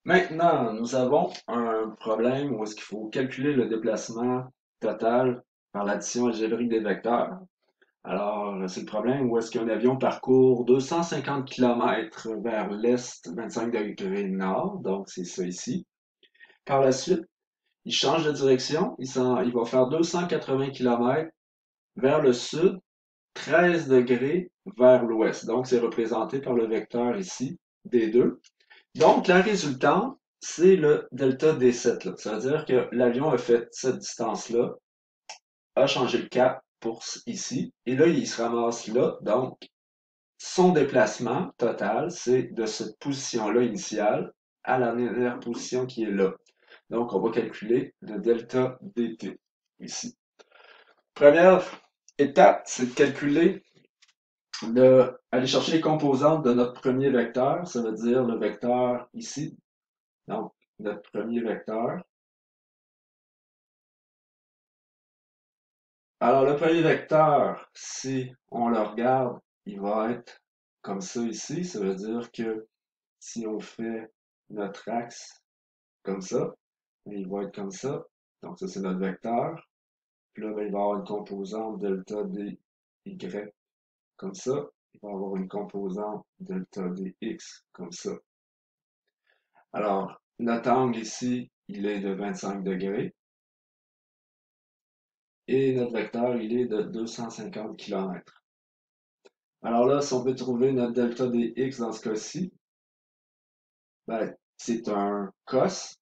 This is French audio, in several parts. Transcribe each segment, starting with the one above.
Maintenant, nous avons un problème où est-ce qu'il faut calculer le déplacement total par l'addition algébrique des vecteurs. Alors, c'est le problème où est-ce qu'un avion parcourt 250 km vers l'est, 25 degrés nord, donc c'est ça ici. Par la suite, il change de direction, il va faire 280 km vers le sud, 13 degrés vers l'ouest. Donc, c'est représenté par le vecteur ici, D2. Donc, la résultante, c'est le delta D7, là. Ça veut dire que l'avion a fait cette distance-là, a changé le cap pour ici, et là, il se ramasse là. Donc, son déplacement total, c'est de cette position-là initiale à la dernière position qui est là. Donc, on va calculer le delta dt ici. Première étape, c'est de calculer, aller chercher les composantes de notre premier vecteur, ça veut dire le vecteur ici. Donc, notre premier vecteur. Alors, le premier vecteur, si on le regarde, il va être comme ça ici. Ça veut dire que si on fait notre axe comme ça, il va être comme ça. Donc, ça, c'est notre vecteur. Puis là, ben, il va avoir une composante delta dy comme ça. Il va avoir une composante delta dx comme ça. Alors, notre angle ici, il est de 25 degrés. Et notre vecteur, il est de 250 km. Alors là, si on veut trouver notre delta dx dans ce cas-ci, ben, c'est un cos.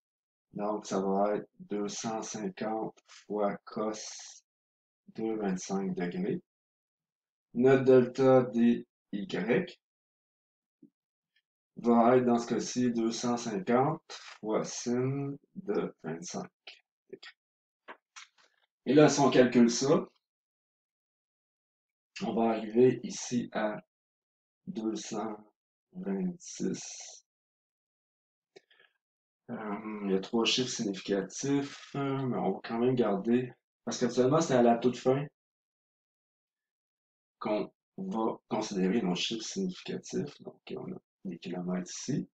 Donc, ça va être 250 fois cos de 25 degrés. Notre delta dy va être dans ce cas-ci 250 fois sin de 25 degrés. Et là, si on calcule ça, on va arriver ici à 226. Il y a trois chiffres significatifs, mais on va quand même garder, parce qu'actuellement c'est à la toute fin qu'on va considérer nos chiffres significatifs. Donc on a des kilomètres ici.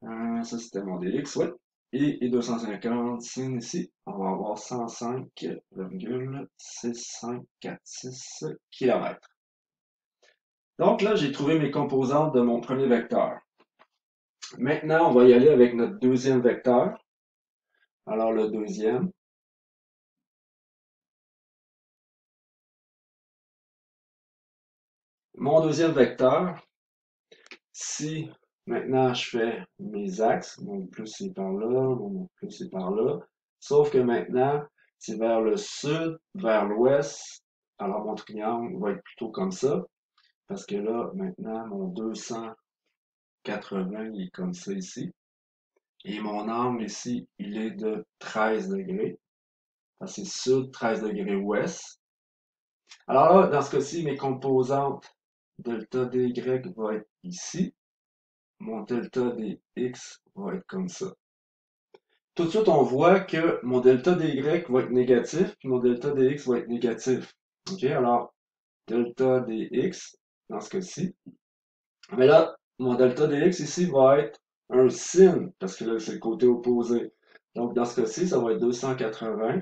Ça c'était mon dx, ouais. Et 250 sin ici, on va avoir 105,6546 km. Donc là, j'ai trouvé mes composantes de mon premier vecteur. Maintenant, on va y aller avec notre deuxième vecteur. Alors le deuxième, mon deuxième vecteur, si maintenant je fais mes axes, mon plus c'est par là, mon plus c'est par là, sauf que maintenant c'est vers le sud, vers l'ouest, alors mon triangle va être plutôt comme ça, parce que là maintenant mon 280 il est comme ça ici, et mon angle ici il est de 13 degrés, parce que c'est sud, 13 degrés ouest. Alors là, dans ce cas-ci, mes composantes delta dy va être ici. Mon delta dx va être comme ça. Tout de suite, on voit que mon delta dy va être négatif, puis mon delta dx va être négatif. OK? Alors, delta dx, dans ce cas-ci. Mais là, mon delta dx ici va être un sin, parce que là, c'est le côté opposé. Donc, dans ce cas-ci, ça va être 280.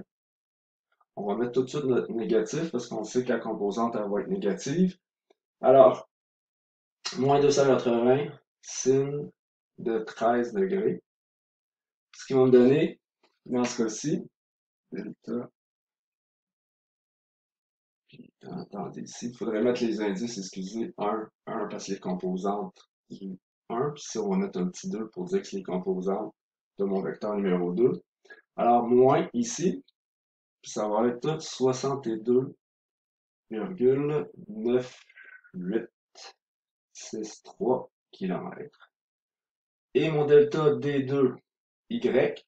On va mettre tout de suite notre négatif, parce qu'on sait que la composante, elle va être négative. Alors, moins 280, sin de 13 degrés. Ce qui va me donner, dans ce cas-ci, delta, attendez, ici, il faudrait mettre les indices, excusez, 1 parce que les composantes du 1, puis ici on va mettre un petit 2 pour dire que c'est les composantes de mon vecteur numéro 2. Alors, moins ici, puis ça va être 62,9863 km. Et mon delta D2Y,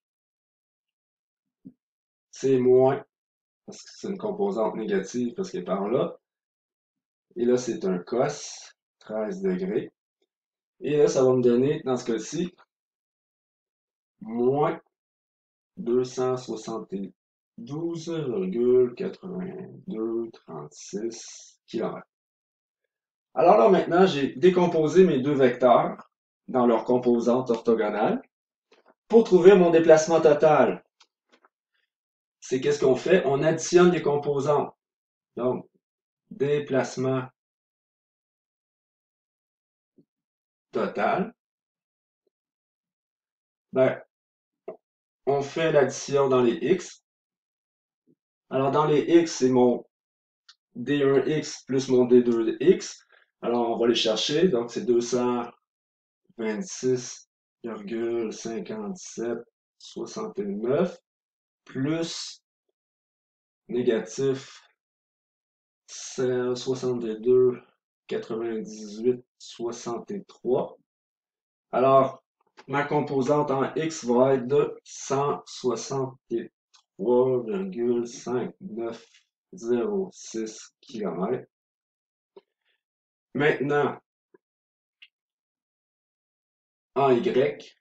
c'est moins, parce que c'est une composante négative, parce qu'elle est par là. Et là, c'est un cos, 13 degrés. Et là, ça va me donner, dans ce cas-ci, moins 272,8236 km. Alors là, maintenant, j'ai décomposé mes deux vecteurs. dans leurs composantes orthogonales. Pour trouver mon déplacement total, c'est qu'est-ce qu'on fait? On additionne les composantes. Donc, déplacement total, ben, on fait l'addition dans les x. Alors, dans les x, c'est mon D1x plus mon D2x. Alors, on va les chercher. Donc, c'est 226,5769 plus négatif 62, 98, 63. Alors, ma composante en X va être de 163,5906 km. Maintenant, en Y,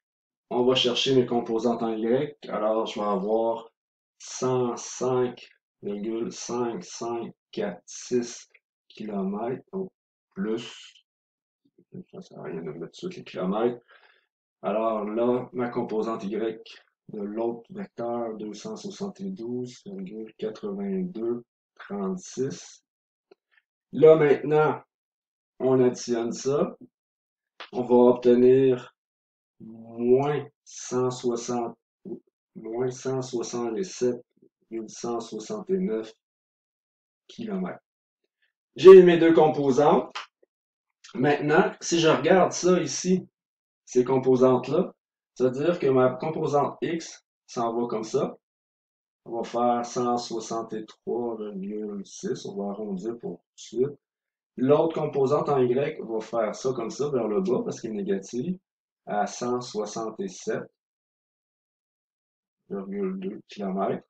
on va chercher mes composantes en Y. Alors, je vais avoir 105,5546 km, donc plus, ça sert à rien de mettre tout les kilomètres. Alors là, ma composante Y de l'autre vecteur, 272,8236. Là, maintenant, on additionne ça. On va obtenir moins 160, moins 167,169 km. J'ai mes deux composantes. Maintenant, si je regarde ça ici, ces composantes-là, ça veut dire que ma composante X s'en va comme ça. On va faire 163,6, on va arrondir pour tout de suite. L'autre composante en Y va faire ça comme ça vers le bas parce qu'elle est négative à 167,2 km.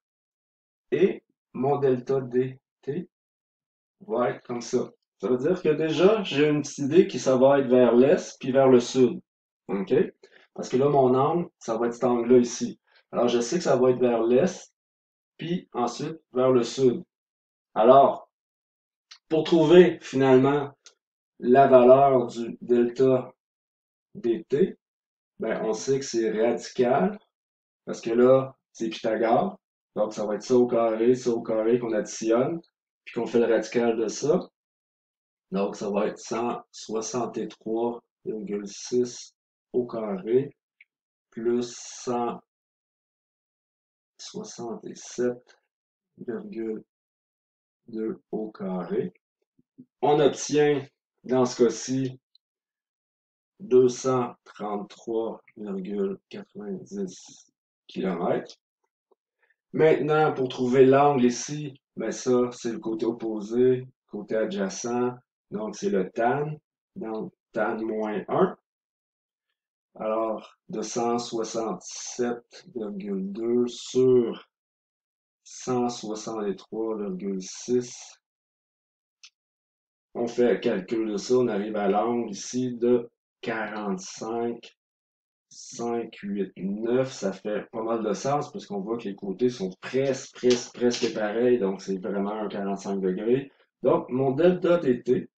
Et mon delta dt va être comme ça. Ça veut dire que déjà, j'ai une petite idée que ça va être vers l'est puis vers le sud. OK? Parce que là, mon angle, ça va être cet angle-là ici. Alors, je sais que ça va être vers l'est, puis ensuite vers le sud. Alors, pour trouver finalement la valeur du delta dt, ben, on sait que c'est radical, parce que là, c'est Pythagore. Donc, ça va être ça au carré qu'on additionne, puis qu'on fait le radical de ça. Donc, ça va être 163,6 au carré plus 167,2 au carré. On obtient, dans ce cas-ci, 233,90 km. Maintenant, pour trouver l'angle ici, ben ça, c'est le côté opposé, côté adjacent. Donc, c'est le tan. Donc, tan moins 1. Alors, de 167,2 sur 163,6. On fait le calcul de ça, on arrive à l'angle ici de 45, 5, 8, 9. Ça fait pas mal de sens parce qu'on voit que les côtés sont presque pareils. Donc, c'est vraiment un 45 degrés. Donc, mon delta dt,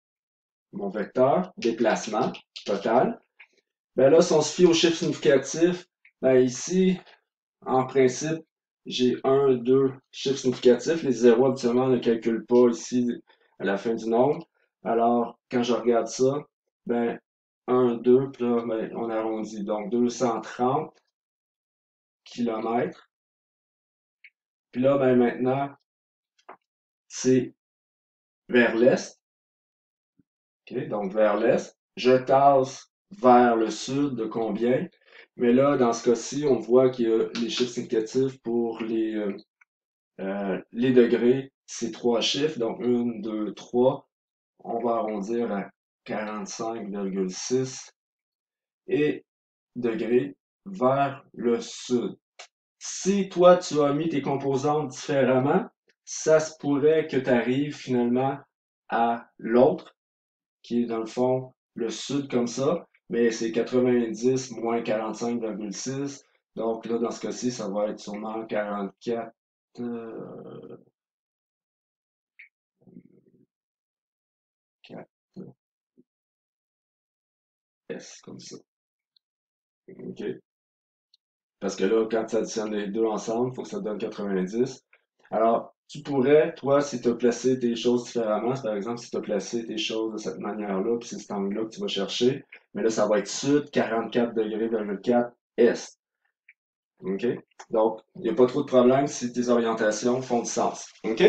mon vecteur déplacement total, ben là, si on se fie au chiffre significatif, ben ici, en principe, j'ai un, deux chiffres significatifs. Les zéros, habituellement, on ne calcule pas ici à la fin du nombre. Alors, quand je regarde ça, ben, 1, 2, puis là, ben, on arrondit. Donc, 230 km. Puis là, ben, maintenant, c'est vers l'est. OK? Donc, vers l'est. Je tasse vers le sud de combien? Mais là, dans ce cas-ci, on voit qu'il y a les chiffres significatifs pour les degrés, c'est trois chiffres, donc 1, 2, 3. On va arrondir à 45,6 et degrés vers le sud. Si toi, tu as mis tes composantes différemment, ça se pourrait que tu arrives finalement à l'autre, qui est dans le fond le sud comme ça, mais c'est 90 moins 45,6. Donc là, dans ce cas-ci, ça va être sûrement 44. 4 S comme ça. OK? Parce que là, quand tu additionnes les deux ensemble, il faut que ça te donne 90. Alors, tu pourrais, toi, si tu as placé tes choses différemment, par exemple, si tu as placé tes choses de cette manière-là, puis c'est cet angle-là que tu vas chercher, mais là, ça va être sud, 44 degrés, 4 est. OK? Donc, il n'y a pas trop de problème si tes orientations font du sens. OK?